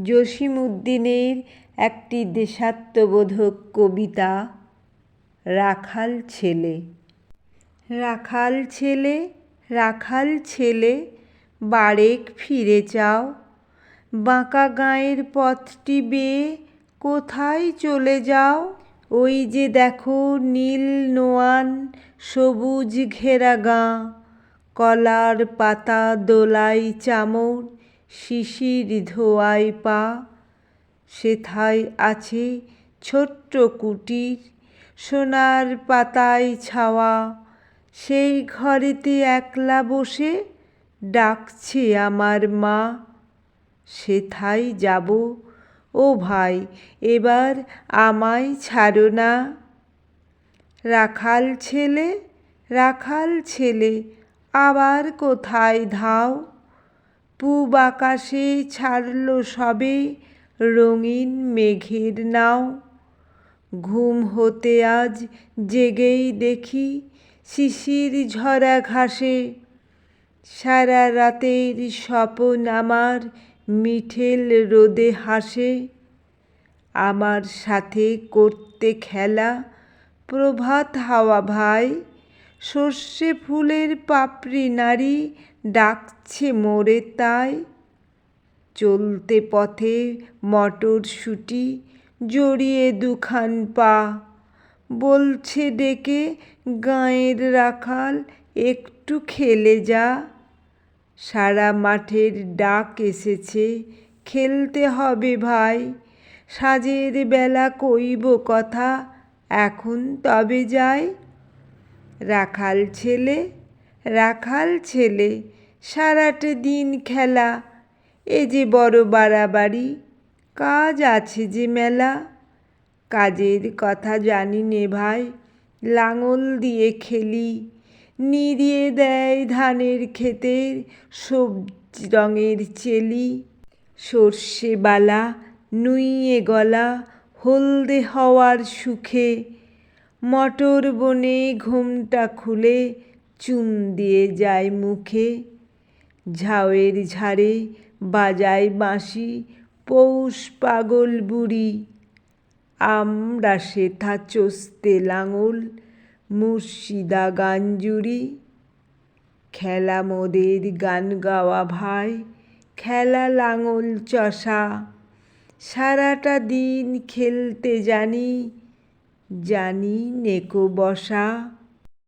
জসীমউদ্দীনের একটি দেশাত্মবোধক কবিতা রাখাল ছেলে। রাখাল ছেলে, রাখাল ছেলে, বারেক ফিরে চাও। বাঁকা গাঁয়ের পথটি বেয়ে কোথায় চলে যাও? ওই যে দেখো নীল নোয়ান সবুজ ঘেরা গাঁ, কলার পাতা দোলায় চামর, শিশির ধোয়ায় পা। সেথায় আছে ছোট্ট কুটির, সোনার পাতায় ছাওয়া। সেই ঘরেতে একলা বসে ডাকছে আমার মা। সেথায় যাব, ও ভাই এবার আমায় ছাড়ো না। রাখাল ছেলে, রাখাল ছেলে, আবার কোথায় ধাও? পূব আকাশে ছাড়ল সবে রঙিন মেঘের নাও। ঘুম হতে আজ জেগেই দেখি শিশির ঝরা ঘাসে, সারা রাতের স্বপন আমার মিঠেল রোদে হাসে। আমার সাথে করতে খেলা প্রভাত হাওয়া ভাই, সর্ষে ফুলের পাপড়ি নাড়ি ডাকছে মোরে তাই। চলতে পথে মটরশুঁটি জড়িয়ে দুখান পা, বলছে ডেকে গাঁয়ের রাখাল একটু খেলে যা। সারা মাঠের ডাক এসেছে খেলতে হবে ভাই, সাঁঝের বেলা কইব কথা এখন তবে যাই। রাখাল ছেলে, রাখাল ছেলে, সারাটা দিন খেলা, এ যে বড় বাড়াবাড়ি, কাজ আছে যে মেলা। কাজের কথা জানি নে ভাই, লাঙল দিয়ে খেলি, নিড়িয়ে দেয় ধানের ক্ষেতের সবজি রঙের চেলি। সর্ষে বালা নুইয়ে গলা হলদে হওয়ার সুখে, মটর বনে ঘোমটা খুলে চুন দিয়ে যায় মুখে। ঝাউয়ের ঝাড়ে বাজায় বাঁশি পৌষ পাগল বুড়ি, আমরা সেথা চষতে লাঙল মুর্শিদা গান জুড়ি। খেলা মোদের গান গাওয়া ভাই, খেলা লাঙল চষা, সারাটা দিন খেলতে জানি, জানি নেকো বসা।